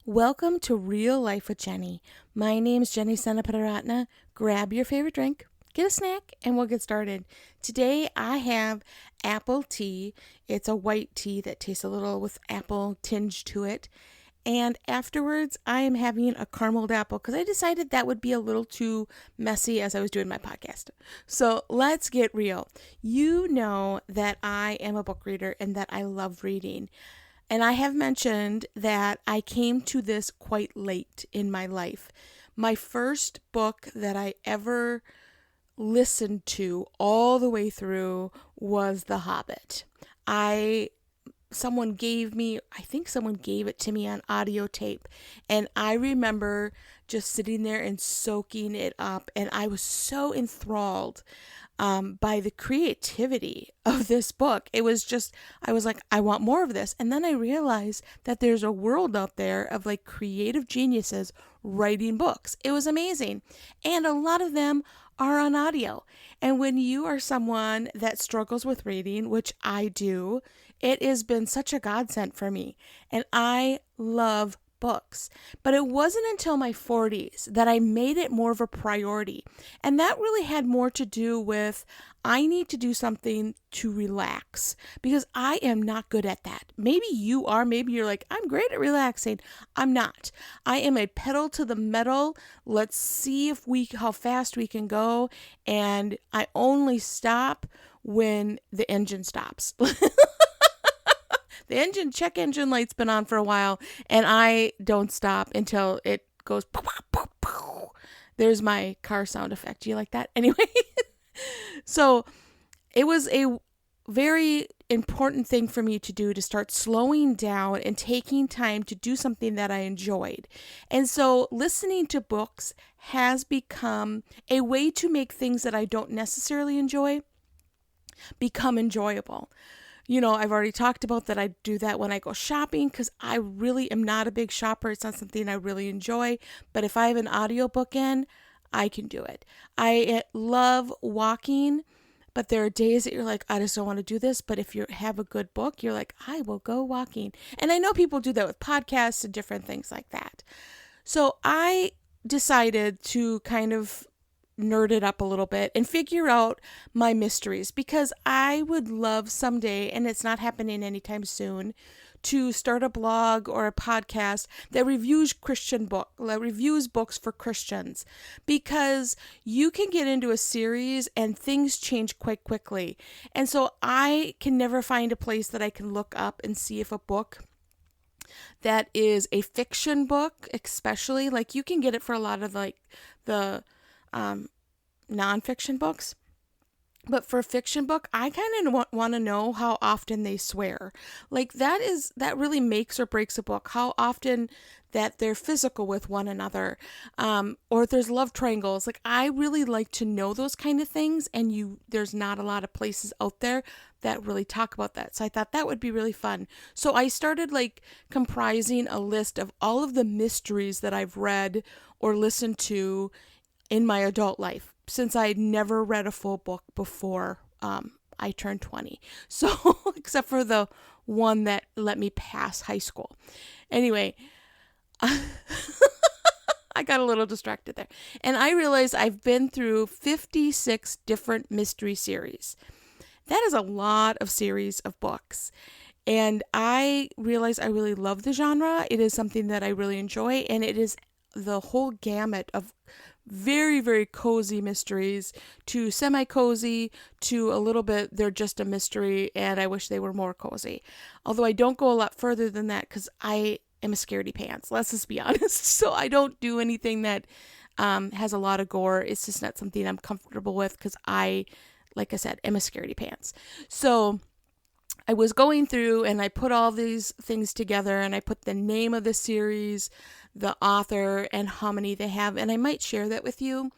Welcome to Real Life with Jenny. My name is Jenny Senaparatna. Grab your favorite drink, get a snack, and we'll get started. Today I have apple tea. It's a white tea that tastes a little with apple tinge to it. And afterwards, I am having a carameled apple because I decided that would be a little too messy as I was doing my podcast. So let's get real. You know that I am a book reader and that I love reading. And I have mentioned that I came to this quite late in my life. My first book that I ever listened to all the way through was The Hobbit. Someone gave it to me on audio tape, and I remember just sitting there and soaking it up, and I was so enthralled by the creativity of this book. I was like, I want more of this. And then I realized that there's a world out there of like creative geniuses writing books. It was amazing. And a lot of them are on audio. And when you are someone that struggles with reading, which I do, it has been such a godsend for me. And I love books. But it wasn't until my 40s that I made it more of a priority. And that really had more to do with I need to do something to relax because I am not good at that. Maybe you are. Maybe you're like, I'm great at relaxing. I'm not. I am a pedal to the metal. Let's see how fast we can go. And I only stop when the engine stops. The check engine light's been on for a while, and I don't stop until it goes pow, pow, pow, pow. There's my car sound effect. Do you like that? Anyway, so it was a very important thing for me to do to start slowing down and taking time to do something that I enjoyed. And so listening to books has become a way to make things that I don't necessarily enjoy become enjoyable. You know, I've already talked about that. I do that when I go shopping because I really am not a big shopper. It's not something I really enjoy. But if I have an audiobook in, I can do it. I love walking, but there are days that you're like, I just don't want to do this. But if you have a good book, you're like, I will go walking. And I know people do that with podcasts and different things like that. So I decided to kind of nerd it up a little bit and figure out my mysteries because I would love someday, and it's not happening anytime soon, to start a blog or a podcast that reviews books for Christians, because you can get into a series and things change quite quickly. And so I can never find a place that I can look up and see if a book that is a fiction book, especially, like you can get it for a lot of like the nonfiction books. But for a fiction book, I kind of want to know how often they swear. Like that really makes or breaks a book. How often that they're physical with one another, or if there's love triangles. Like I really like to know those kind of things, and there's not a lot of places out there that really talk about that. So I thought that would be really fun. So I started like comprising a list of all of the mysteries that I've read or listened to in my adult life, since I'd never read a full book before I turned 20. So, except for the one that let me pass high school. Anyway, I got a little distracted there. And I realized I've been through 56 different mystery series. That is a lot of series of books. And I realized I really love the genre. It is something that I really enjoy, and it is the whole gamut of very, very cozy mysteries to semi-cozy to a little bit, they're just a mystery and I wish they were more cozy. Although I don't go a lot further than that because I am a scaredy pants. Let's just be honest. So I don't do anything that has a lot of gore. It's just not something I'm comfortable with because like I said, am a scaredy pants. So I was going through and I put all these things together and I put the name of the series, the author, and how many they have, and I might share that with you.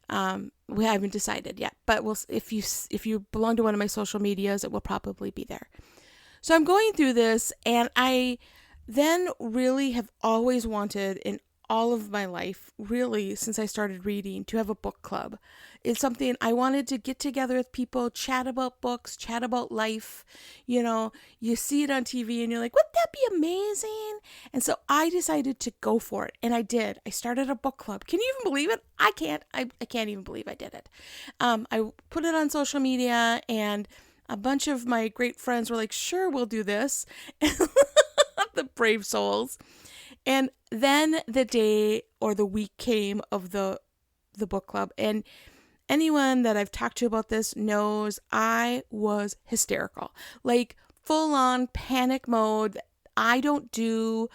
We haven't decided yet, but if you belong to one of my social medias, it will probably be there. So I'm going through this, and I then really have always wanted an all of my life, really, since I started reading, to have a book club. It's something I wanted to get together with people, chat about books, chat about life. You see it on TV and you're like, wouldn't that be amazing? And so I decided to go for it. And I did. I started a book club. Can you even believe it? I can't. I can't even believe I did it. I put it on social media, and a bunch of my great friends were like, sure, we'll do this. The brave souls. And then the day or the week came of the book club, and anyone that I've talked to about this knows I was hysterical, like full on panic mode. I don't do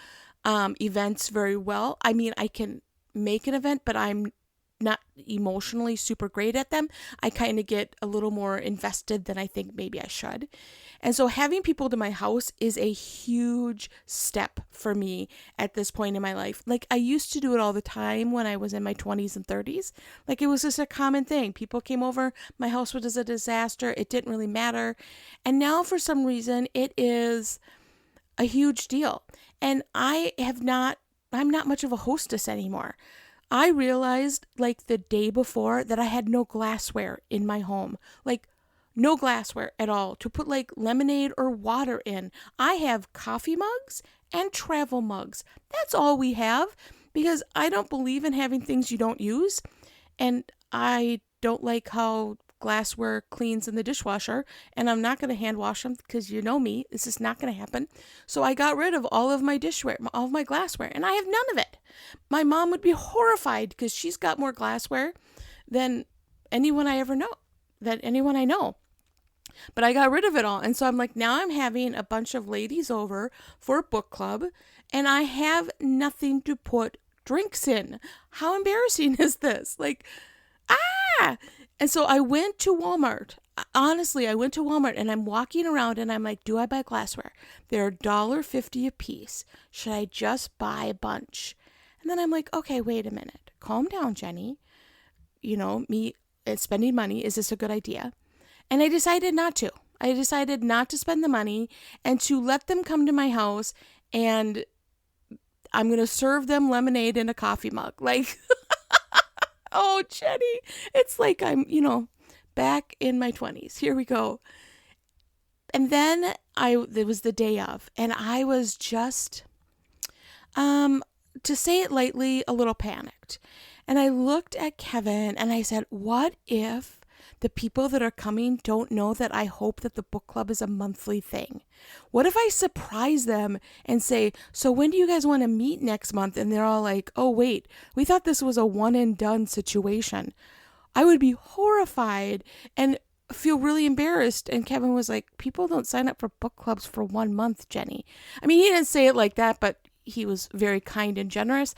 events very well. I mean, I can make an event, but I'm not emotionally super great at them. I kind of get a little more invested than I think maybe I should. And so having people to my house is a huge step for me at this point in my life. Like, I used to do it all the time when I was in my 20s and 30s. Like, it was just a common thing. People came over, my house was a disaster. It didn't really matter. And now for some reason it is a huge deal. And I'm not much of a hostess anymore. I realized like the day before that I had no glassware in my home. Like, no glassware at all to put like lemonade or water in. I have coffee mugs and travel mugs. That's all we have, because I don't believe in having things you don't use. And I don't like how glassware cleans in the dishwasher, and I'm not going to hand wash them because you know me, this is not going to happen. So I got rid of all of my dishware, all of my glassware, and I have none of it. My mom would be horrified because she's got more glassware than anyone I know. But I got rid of it all. And so I'm like, now I'm having a bunch of ladies over for a book club, and I have nothing to put drinks in. How embarrassing is this? Like, And so I went to Walmart. Honestly, I went to Walmart and I'm walking around and I'm like, do I buy glassware? They're $1.50 a piece. Should I just buy a bunch? And then I'm like, okay, wait a minute. Calm down, Jenny. Me spending money. Is this a good idea? And I decided not to. I decided not to spend the money and to let them come to my house, and I'm going to serve them lemonade in a coffee mug. Like, oh, Jenny, it's like I'm, back in my 20s. Here we go. And then it was the day of, and I was just, to say it lightly, a little panicked. And I looked at Kevin and I said, what if the people that are coming don't know that I hope that the book club is a monthly thing? What if I surprise them and say, so when do you guys want to meet next month? And they're all like, oh, wait, we thought this was a one and done situation. I would be horrified and feel really embarrassed. And Kevin was like, people don't sign up for book clubs for 1 month, Jenny. I mean, he didn't say it like that, but he was very kind and generous.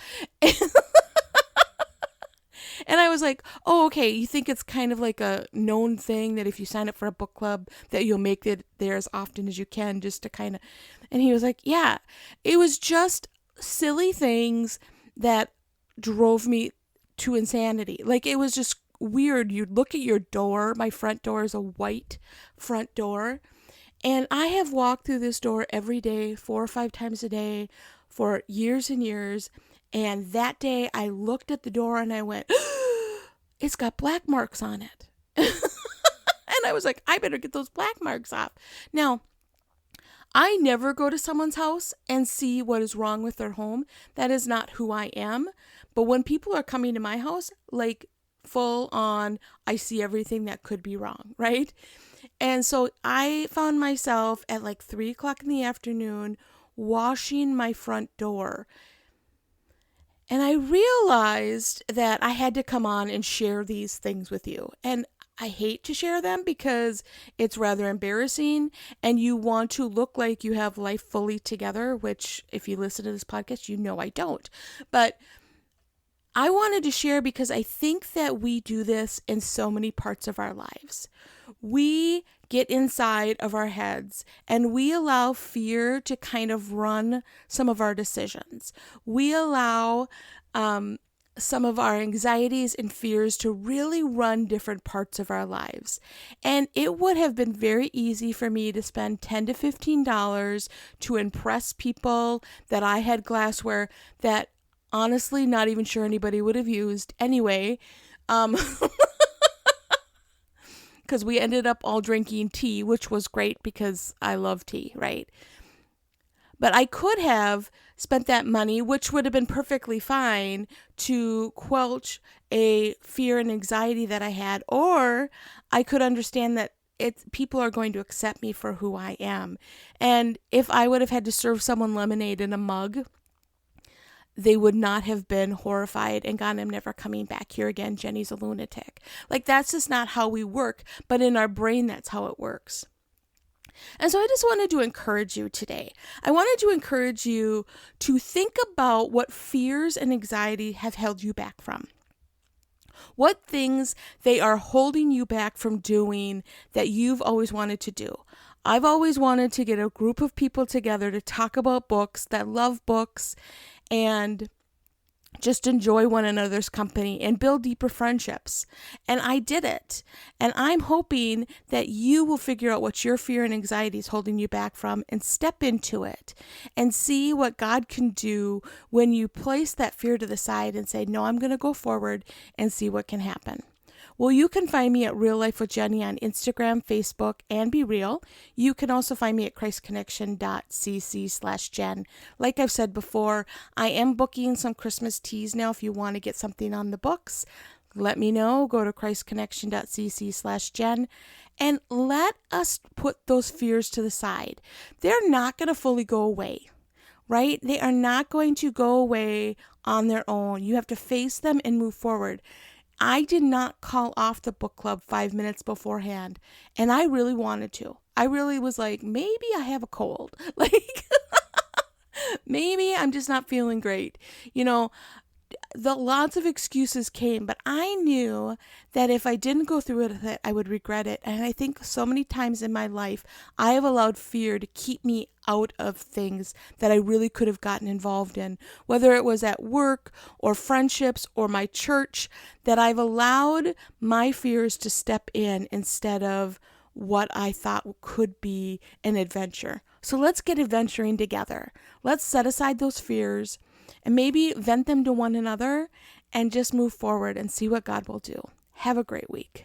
And I was like, oh, okay, you think it's kind of like a known thing that if you sign up for a book club that you'll make it there as often as you can, just to kind of, and he was like, yeah, it was just silly things that drove me to insanity. Like, it was just weird. You'd look at your door. My front door is a white front door. And I have walked through this door every day, 4 or 5 times a day for years and years. And that day I looked at the door and I went, it's got black marks on it. And I was like, I better get those black marks off. Now, I never go to someone's house and see what is wrong with their home. That is not who I am. But when people are coming to my house, like full on, I see everything that could be wrong, right? And so I found myself at like 3:00 in the afternoon washing my front door. And I realized that I had to come on and share these things with you. And I hate to share them because it's rather embarrassing and you want to look like you have life fully together, which if you listen to this podcast, you know I don't. But I wanted to share because I think that we do this in so many parts of our lives. We get inside of our heads and we allow fear to kind of run some of our decisions. We allow some of our anxieties and fears to really run different parts of our lives. And it would have been very easy for me to spend $10 to $15 to impress people that I had glassware that honestly not even sure anybody would have used anyway. Because we ended up all drinking tea, which was great because I love tea, right? But I could have spent that money, which would have been perfectly fine, to quelch a fear and anxiety that I had, or I could understand that people are going to accept me for who I am. And if I would have had to serve someone lemonade in a mug, they would not have been horrified and gone, I'm never coming back here again. Jenny's a lunatic. Like, that's just not how we work. But in our brain, that's how it works. And so I just wanted to encourage you today. I wanted to encourage you to think about what fears and anxiety have held you back from. What things they are holding you back from doing that you've always wanted to do. I've always wanted to get a group of people together to talk about books, that love books, and just enjoy one another's company and build deeper friendships. And I did it. And I'm hoping that you will figure out what your fear and anxiety is holding you back from and step into it and see what God can do when you place that fear to the side and say, no, I'm going to go forward and see what can happen. Well, you can find me at Real Life with Jenny on Instagram, Facebook, and Be Real. You can also find me at christconnection.cc/Jen. Like I've said before, I am booking some Christmas teas now. If you want to get something on the books, let me know. Go to christconnection.cc/Jen and let us put those fears to the side. They're not going to fully go away, right? They are not going to go away on their own. You have to face them and move forward. I did not call off the book club 5 minutes beforehand, and I really wanted to. I really was like, maybe I have a cold. Like, maybe I'm just not feeling great. The lots of excuses came, but I knew that if I didn't go through with it, I would regret it. And I think so many times in my life, I have allowed fear to keep me out of things that I really could have gotten involved in, whether it was at work or friendships or my church, that I've allowed my fears to step in instead of what I thought could be an adventure. So let's get adventuring together. Let's set aside those fears and maybe vent them to one another and just move forward and see what God will do. Have a great week.